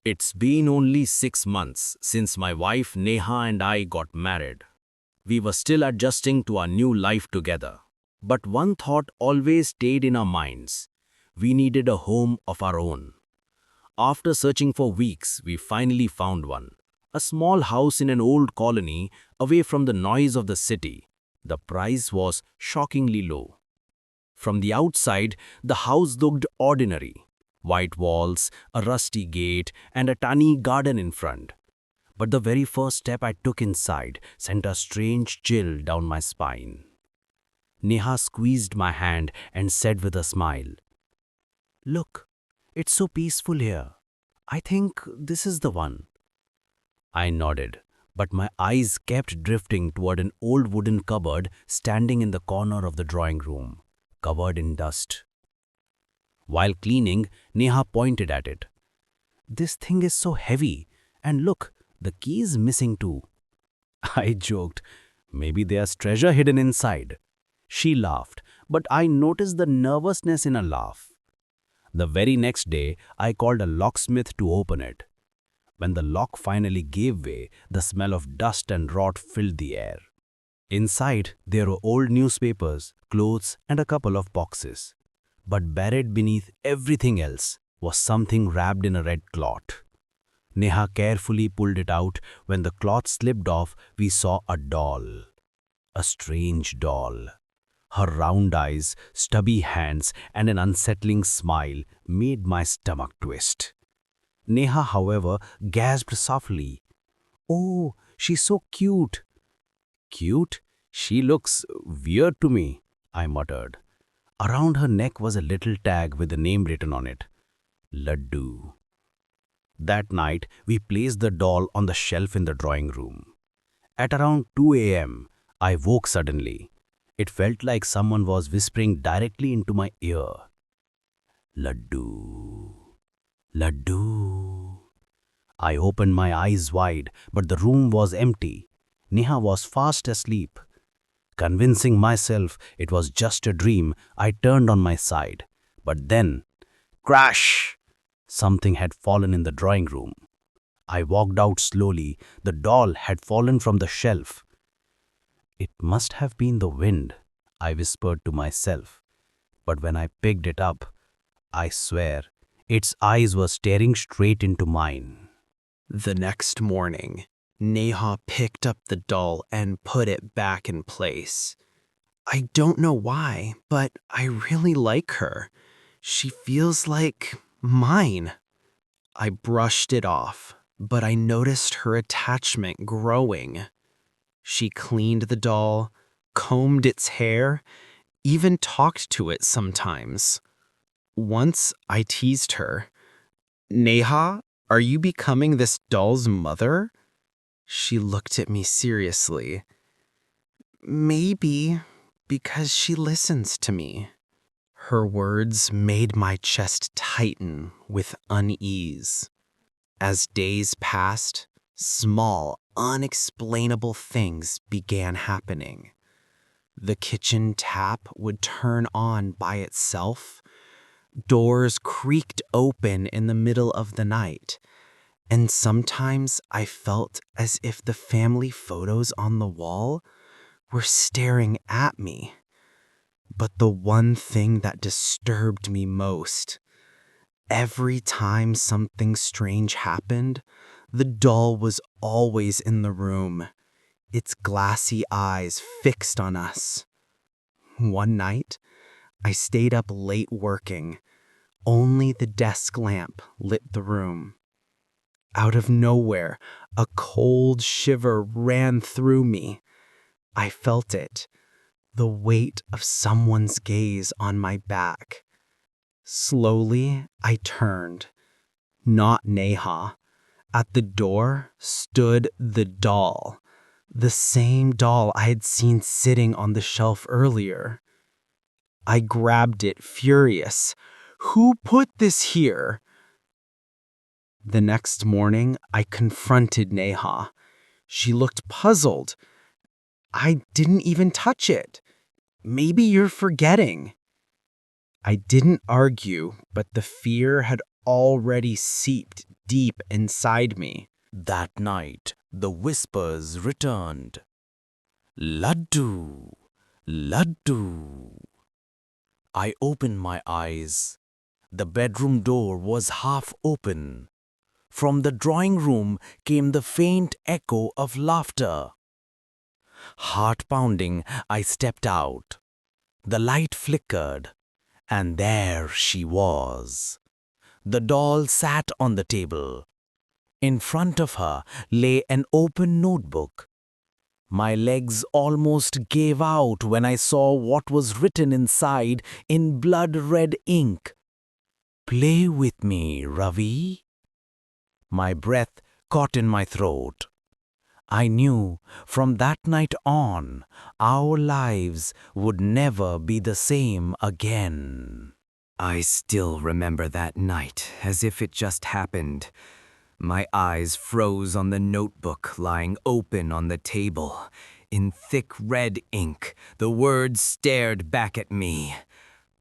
It's been only 6 months since my wife Neha and I got married. We were still adjusting to our new life together. But one thought always stayed in our minds. We needed a home of our own. After searching for weeks, we finally found one. A small house in an old colony away from the noise of the city. The price was shockingly low. From the outside, the house looked ordinary. White walls, a rusty gate, and a tiny garden in front. But the very first step I took inside sent a strange chill down my spine. Neha squeezed my hand and said with a smile, "Look, it's so peaceful here. I think this is the one." I nodded, but my eyes kept drifting toward an old wooden cupboard standing in the corner of the drawing room, covered in dust. While cleaning, Neha pointed at it. "This thing is so heavy, and look, the key is missing too." I joked, "Maybe there's treasure hidden inside." She laughed, but I noticed the nervousness in her laugh. The very next day, I called a locksmith to open it. When the lock finally gave way, the smell of dust and rot filled the air. Inside, there were old newspapers, clothes, and a couple of boxes. But buried beneath everything else was something wrapped in a red cloth. Neha carefully pulled it out. When the cloth slipped off, we saw a doll. A strange doll. Her round eyes, stubby hands, and an unsettling smile made my stomach twist. Neha, however, gasped softly. "Oh, she's so cute." "Cute? She looks weird to me," I muttered. Around her neck was a little tag with a name written on it. Laddu. That night, we placed the doll on the shelf in the drawing room. At around 2 a.m., I woke suddenly. It felt like someone was whispering directly into my ear. "Laddu. Laddu." I opened my eyes wide, but the room was empty. Neha was fast asleep. Convincing myself it was just a dream, I turned on my side. But then, crash! Something had fallen in the drawing room. I walked out slowly. The doll had fallen from the shelf. "It must have been the wind," I whispered to myself. But when I picked it up, I swear, its eyes were staring straight into mine. The next morning, Neha picked up the doll and put it back in place. I don't know why, but I really like her. She feels like mine. I brushed it off, but I noticed her attachment growing. She cleaned the doll, combed its hair, even talked to it sometimes. Once I teased her, "Neha, are you becoming this doll's mother?" She looked at me seriously. "Maybe, because she listens to me." Her words made my chest tighten with unease. As days passed, small, unexplainable things began happening. The kitchen tap would turn on by itself. Doors creaked open in the middle of the night. And sometimes I felt as if the family photos on the wall were staring at me. But the one thing that disturbed me most, every time something strange happened, the doll was always in the room, its glassy eyes fixed on us. One night, I stayed up late working. Only the desk lamp lit the room. Out of nowhere, a cold shiver ran through me. I felt it, the weight of someone's gaze on my back. Slowly, I turned. Not Neha. At the door stood the doll, the same doll I had seen sitting on the shelf earlier. I grabbed it, furious. "Who put this here?" The next morning, I confronted Neha. She looked puzzled. "I didn't even touch it. Maybe you're forgetting." I didn't argue, but the fear had already seeped deep inside me. That night, the whispers returned. Laddu, Laddu. I opened my eyes. The bedroom door was half open. From the drawing room came the faint echo of laughter. Heart pounding, I stepped out. The light flickered, and there she was. The doll sat on the table. In front of her lay an open notebook. My legs almost gave out when I saw what was written inside in blood-red ink. Play with me, Ravi. My breath caught in my throat. I knew from that night on, our lives would never be the same again. I still remember that night as if it just happened. My eyes froze on the notebook lying open on the table. In thick red ink, the words stared back at me.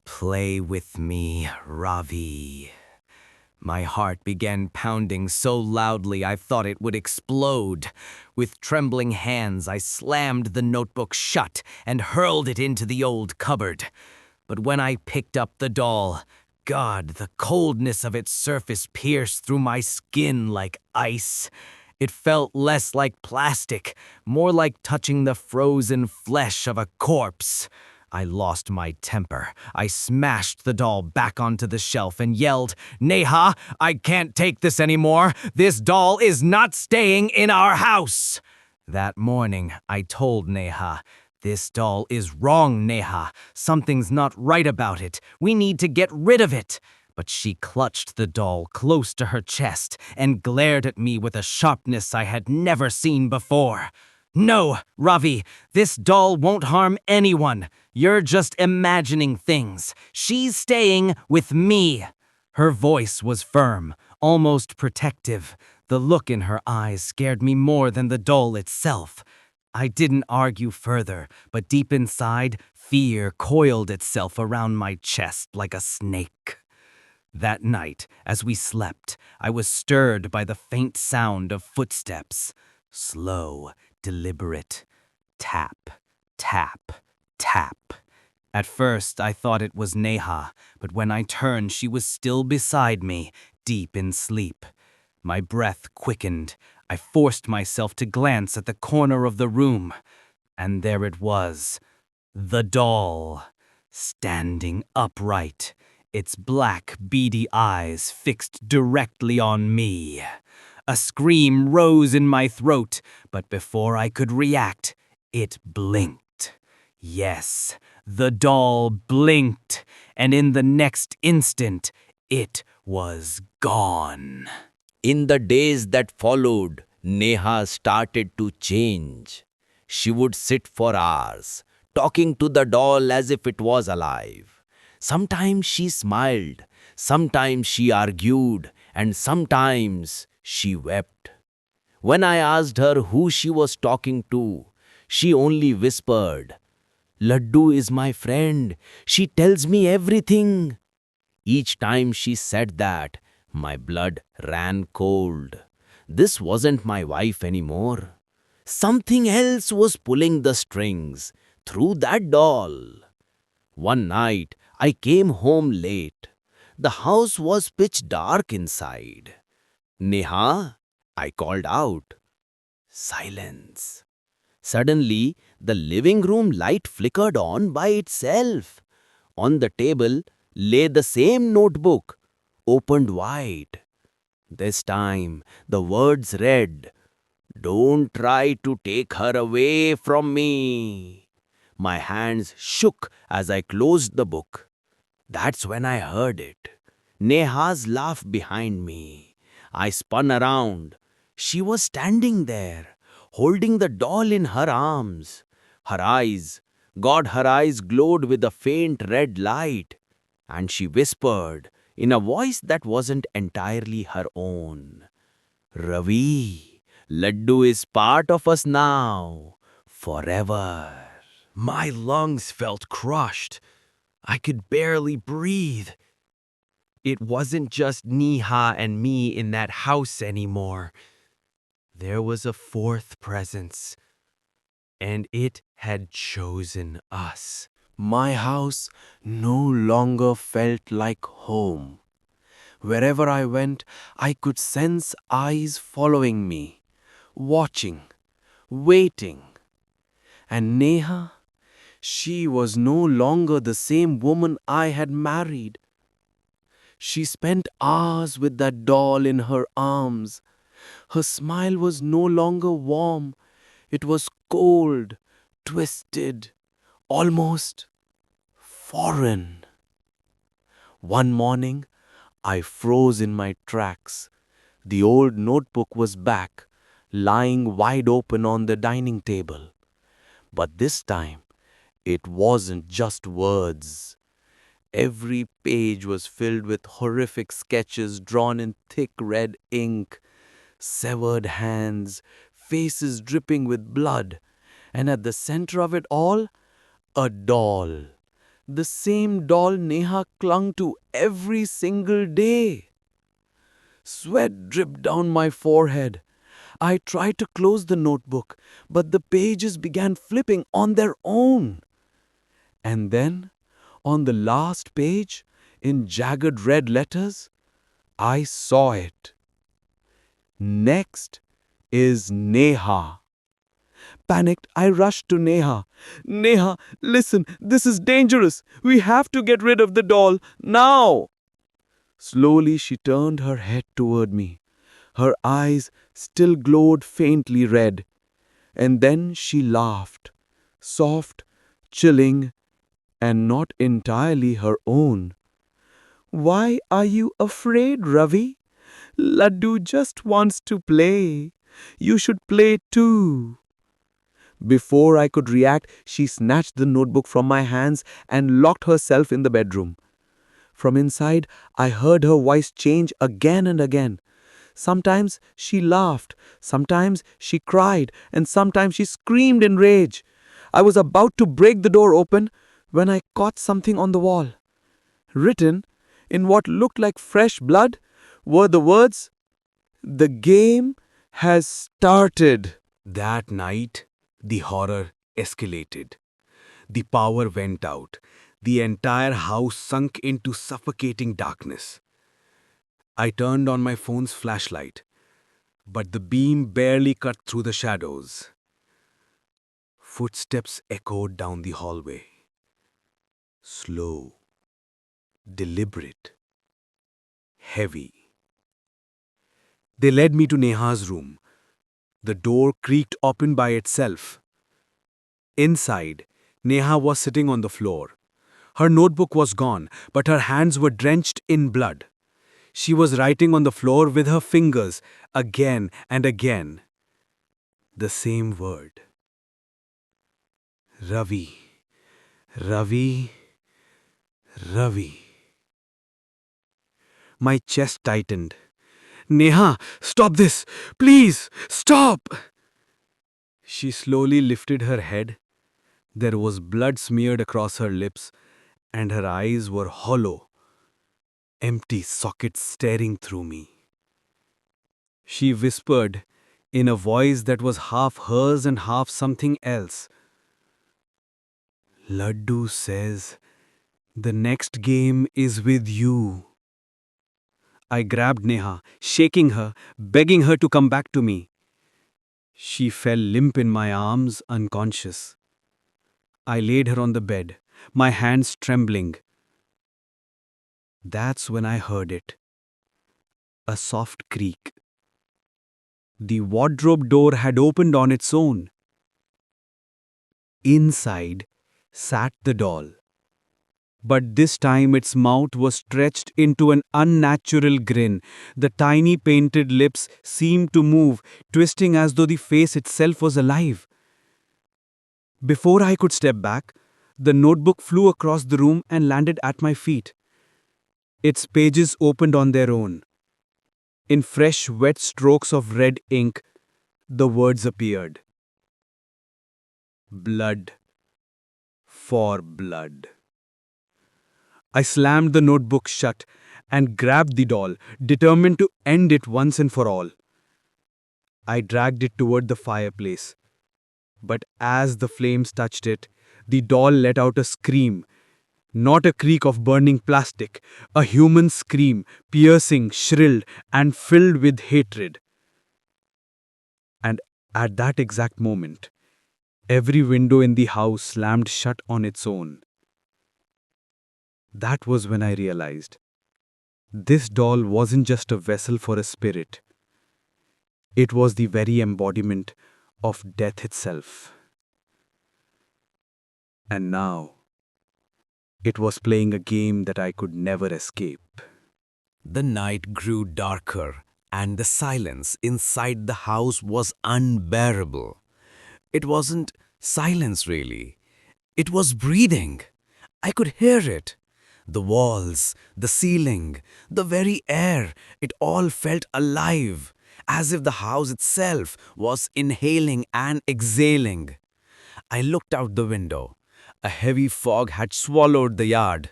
Play with me, Ravi. My heart began pounding so loudly I thought it would explode. With trembling hands, I slammed the notebook shut and hurled it into the old cupboard. But when I picked up the doll, God, the coldness of its surface pierced through my skin like ice. It felt less like plastic, more like touching the frozen flesh of a corpse. I lost my temper. I smashed the doll back onto the shelf and yelled, "Neha, I can't take this anymore. This doll is not staying in our house." That morning, I told Neha, "This doll is wrong, Neha. Something's not right about it. We need to get rid of it." But she clutched the doll close to her chest and glared at me with a sharpness I had never seen before. "No, Ravi, this doll won't harm anyone. You're just imagining things. She's staying with me." Her voice was firm, almost protective. The look in her eyes scared me more than the doll itself. I didn't argue further, but deep inside, fear coiled itself around my chest like a snake. That night, as we slept, I was stirred by the faint sound of footsteps. Slow, deliberate. Tap, tap, tap. At first, I thought it was Neha, but when I turned, she was still beside me, deep in sleep. My breath quickened. I forced myself to glance at the corner of the room. And there it was, the doll, standing upright, its black, beady eyes fixed directly on me. A scream rose in my throat, but before I could react, it blinked. Yes, the doll blinked, and in the next instant, it was gone. In the days that followed, Neha started to change. She would sit for hours, talking to the doll as if it was alive. Sometimes she smiled, sometimes she argued, and sometimes she wept. When I asked her who she was talking to, she only whispered, "Laddu is my friend. She tells me everything." Each time she said that, my blood ran cold. This wasn't my wife anymore. Something else was pulling the strings through that doll. One night, I came home late. The house was pitch dark inside. "Neha," I called out. Silence. Suddenly, the living room light flickered on by itself. On the table lay the same notebook, opened wide. This time, the words read, "Don't try to take her away from me." My hands shook as I closed the book. That's when I heard it. Neha's laugh behind me. I spun around. She was standing there, holding the doll in her arms. Her eyes glowed with a faint red light. And she whispered, in a voice that wasn't entirely her own, "Ravi, Laddu is part of us now, forever." My lungs felt crushed. I could barely breathe. It wasn't just Neha and me in that house anymore. There was a fourth presence, and it had chosen us. My house no longer felt like home. Wherever I went, I could sense eyes following me, watching, waiting. And Neha, she was no longer the same woman I had married. She spent hours with that doll in her arms. Her smile was no longer warm, it was cold, twisted, almost foreign. One morning, I froze in my tracks. The old notebook was back, lying wide open on the dining table. But this time, it wasn't just words. Every page was filled with horrific sketches drawn in thick red ink, severed hands, faces dripping with blood, and at the center of it all, a doll. The same doll Neha clung to every single day. Sweat dripped down my forehead. I tried to close the notebook, but the pages began flipping on their own. And then, on the last page, in jagged red letters, I saw it. Next is Neha. Panicked, I rushed to Neha. Neha, listen, this is dangerous. We have to get rid of the doll, now! Slowly she turned her head toward me. Her eyes still glowed faintly red. And then she laughed, soft, chilling, and not entirely her own. Why are you afraid, Ravi? Laddu just wants to play. You should play too. Before I could react, she snatched the notebook from my hands and locked herself in the bedroom. From inside, I heard her voice change again and again. Sometimes she laughed, sometimes she cried, and sometimes she screamed in rage. I was about to break the door open when I caught something on the wall. Written, in what looked like fresh blood, were the words, "The game has started." That night, the horror escalated. The power went out. The entire house sunk into suffocating darkness. I turned on my phone's flashlight, but the beam barely cut through the shadows. Footsteps echoed down the hallway. Slow, deliberate, heavy. They led me to Neha's room. The door creaked open by itself. Inside, Neha was sitting on the floor. Her notebook was gone, but her hands were drenched in blood. She was writing on the floor with her fingers, again and again. The same word. Ravi, Ravi, Ravi. My chest tightened. Neha, stop this! Please, stop! She slowly lifted her head. There was blood smeared across her lips, and her eyes were hollow, empty sockets staring through me. She whispered, in a voice that was half hers and half something else. Laddu says, the next game is with you. I grabbed Neha, shaking her, begging her to come back to me. She fell limp in my arms, unconscious. I laid her on the bed, my hands trembling. That's when I heard it. A soft creak. The wardrobe door had opened on its own. Inside sat the doll. But this time its mouth was stretched into an unnatural grin. The tiny painted lips seemed to move, twisting as though the face itself was alive. Before I could step back, the notebook flew across the room and landed at my feet. Its pages opened on their own. In fresh, wet strokes of red ink, the words appeared. Blood for blood. I slammed the notebook shut, and grabbed the doll, determined to end it once and for all. I dragged it toward the fireplace, but as the flames touched it, the doll let out a scream. Not a creak of burning plastic, a human scream, piercing, shrilled, and filled with hatred. And at that exact moment, every window in the house slammed shut on its own. That was when I realized this doll wasn't just a vessel for a spirit, it was the very embodiment of death itself. And now, it was playing a game that I could never escape. The night grew darker, and the silence inside the house was unbearable. It wasn't silence, really. It was breathing. I could hear it. The walls, the ceiling, the very air, it all felt alive, as if the house itself was inhaling and exhaling. I looked out the window. A heavy fog had swallowed the yard.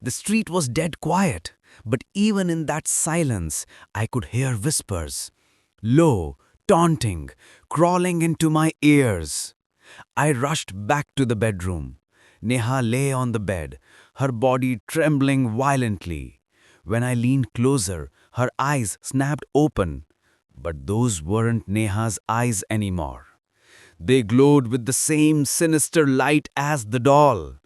The street was dead quiet, but even in that silence, I could hear whispers, low, taunting, crawling into my ears. I rushed back to the bedroom. Neha lay on the bed, her body trembling violently. When I leaned closer, her eyes snapped open. But those weren't Neha's eyes anymore. They glowed with the same sinister light as the doll.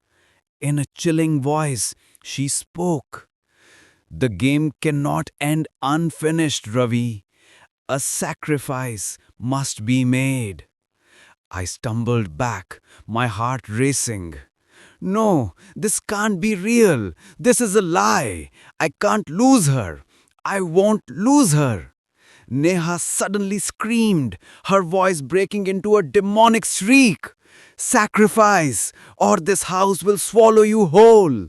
In a chilling voice, she spoke. The game cannot end unfinished, Ravi. A sacrifice must be made. I stumbled back, my heart racing. No, this can't be real. This is a lie. I can't lose her. I won't lose her. Neha suddenly screamed, her voice breaking into a demonic shriek. Sacrifice, or this house will swallow you whole.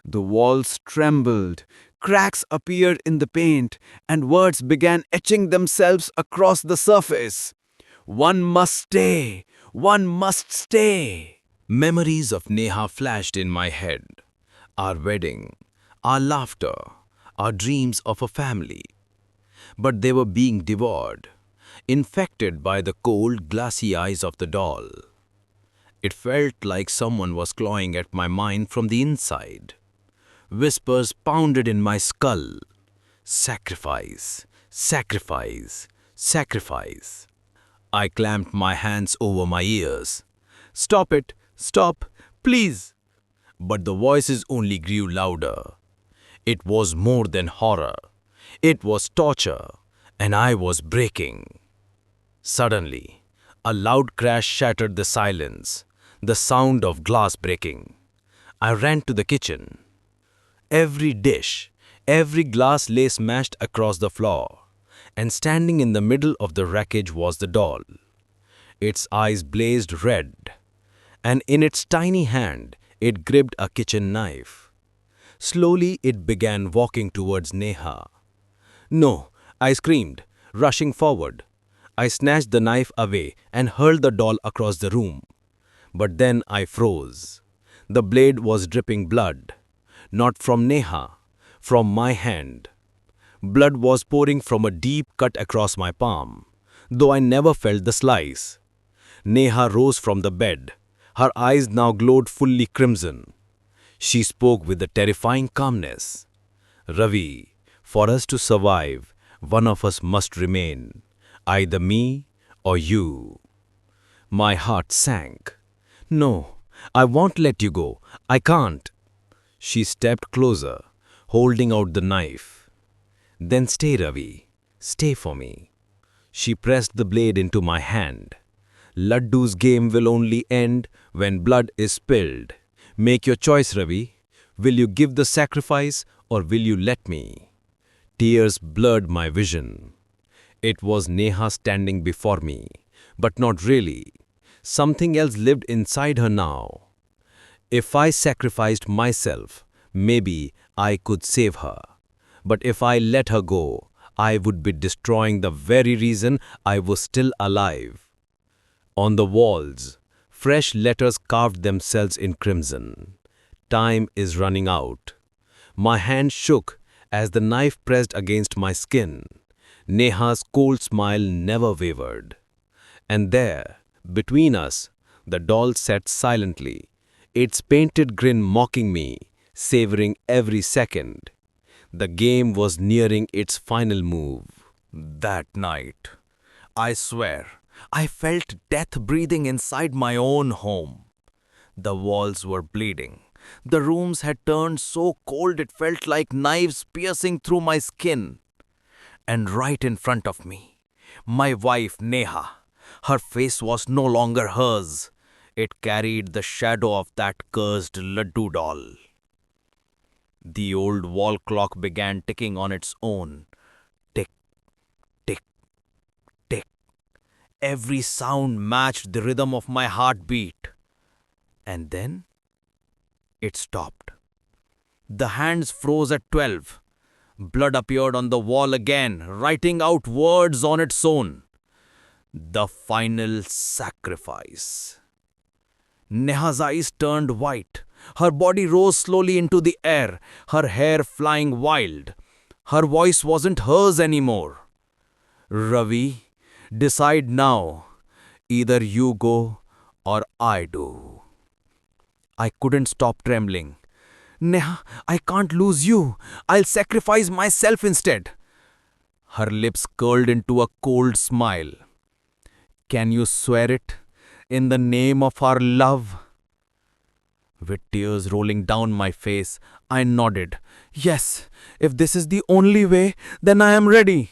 The walls trembled, cracks appeared in the paint, and words began etching themselves across the surface. One must stay, one must stay. Memories of Neha flashed in my head. Our wedding, our laughter, our dreams of a family. But they were being devoured, infected by the cold, glassy eyes of the doll. It felt like someone was clawing at my mind from the inside. Whispers pounded in my skull. Sacrifice, sacrifice, sacrifice. I clamped my hands over my ears. Stop it, stop, please. But the voices only grew louder. It was more than horror. It was torture, and I was breaking. Suddenly, a loud crash shattered the silence, the sound of glass breaking. I ran to the kitchen. Every dish, every glass lay smashed across the floor, and standing in the middle of the wreckage was the doll. Its eyes blazed red, and in its tiny hand it gripped a kitchen knife. Slowly it began walking towards Neha. No, I screamed, rushing forward. I snatched the knife away and hurled the doll across the room. But then I froze. The blade was dripping blood. Not from Neha, from my hand. Blood was pouring from a deep cut across my palm, though I never felt the slice. Neha rose from the bed. Her eyes now glowed fully crimson. She spoke with a terrifying calmness. Ravi, for us to survive, one of us must remain, either me or you. My heart sank. No, I won't let you go. I can't. She stepped closer, holding out the knife. Then stay, Ravi. Stay for me. She pressed the blade into my hand. Laddu's game will only end when blood is spilled. Make your choice, Ravi. Will you give the sacrifice or will you let me? Tears blurred my vision. It was Neha standing before me, but not really. Something else lived inside her now. If I sacrificed myself, maybe I could save her. But if I let her go, I would be destroying the very reason I was still alive. On the walls, fresh letters carved themselves in crimson. Time is running out. My hand shook As the knife pressed against my skin, Neha's cold smile never wavered. And there, between us, the doll sat silently, its painted grin mocking me, savoring every second. The game was nearing its final move. That night, I swear, I felt death breathing inside my own home. The walls were bleeding. The rooms had turned so cold it felt like knives piercing through my skin. And right in front of me, my wife Neha. Her face was no longer hers. It carried the shadow of that cursed Laddu doll. The old wall clock began ticking on its own. Tick, tick, tick. Every sound matched the rhythm of my heartbeat. And then it stopped. The hands froze at 12. Blood appeared on the wall again, writing out words on its own. The final sacrifice. Neha's eyes turned white. Her body rose slowly into the air, her hair flying wild. Her voice wasn't hers anymore. Ravi, decide now. Either you go or I do. I couldn't stop trembling. Neha, I can't lose you. I'll sacrifice myself instead. Her lips curled into a cold smile. Can you swear it? In the name of our love? With tears rolling down my face, I nodded. Yes, if this is the only way, then I am ready.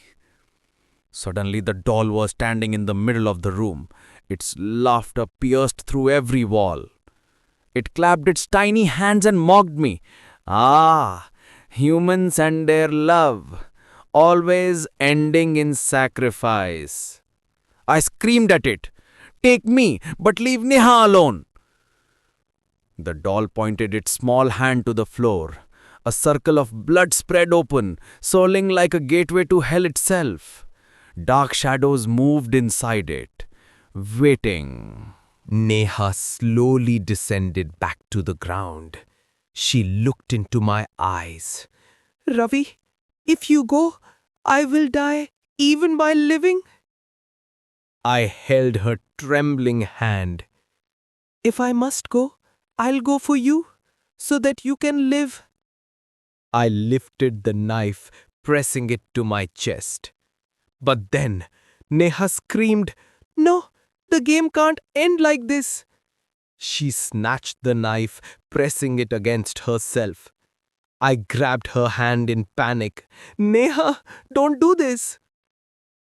Suddenly the doll was standing in the middle of the room. Its laughter pierced through every wall. It clapped its tiny hands and mocked me. Ah, humans and their love, always ending in sacrifice. I screamed at it. Take me, but leave Neha alone. The doll pointed its small hand to the floor. A circle of blood spread open, swirling like a gateway to hell itself. Dark shadows moved inside it, waiting. Neha slowly descended back to the ground. She looked into my eyes. Ravi, if you go, I will die even by living. I held her trembling hand. If I must go, I'll go for you, so that you can live. I lifted the knife, pressing it to my chest. But then, Neha screamed, No, the game can't end like this. She snatched the knife, pressing it against herself. I grabbed her hand in panic. Neha, don't do this.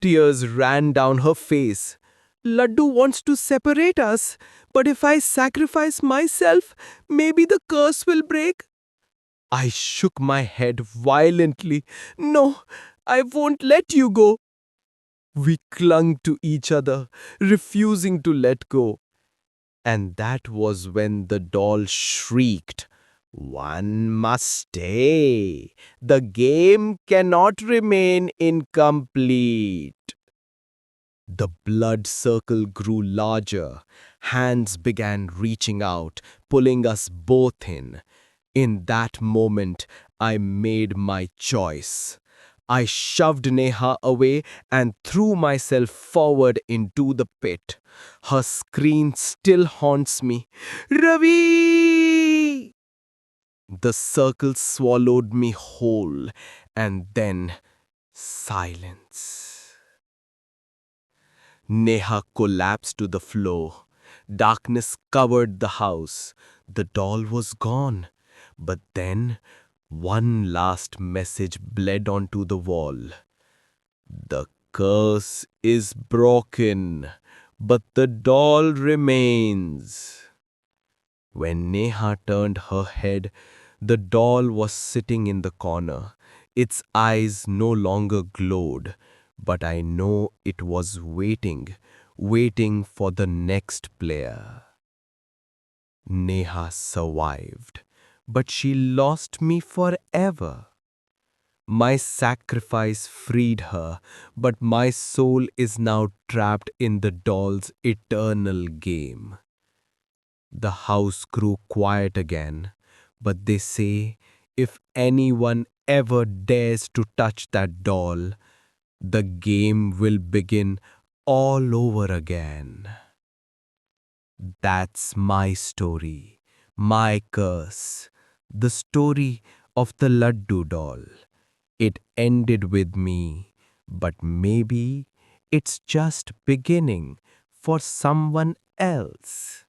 Tears ran down her face. Laddu wants to separate us, but if I sacrifice myself, maybe the curse will break. I shook my head violently. No, I won't let you go. We clung to each other, refusing to let go. And that was when the doll shrieked, One must stay. The game cannot remain incomplete. The blood circle grew larger. Hands began reaching out, pulling us both in. In that moment, I made my choice. I shoved Neha away and threw myself forward into the pit. Her scream still haunts me. Ravi! The circle swallowed me whole, and then silence. Neha collapsed to the floor. Darkness covered the house. The doll was gone. But then, one last message bled onto the wall. The curse is broken, but the doll remains. When Neha turned her head, the doll was sitting in the corner. Its eyes no longer glowed, but I know it was waiting for the next player. Neha survived, but she lost me forever. My sacrifice freed her, but my soul is now trapped in the doll's eternal game. The house grew quiet again, but they say If anyone ever dares to touch that doll, the game will begin all over again. That's my story, my curse, the story of the Laddu doll. It ended with me, but maybe it's just beginning for someone else.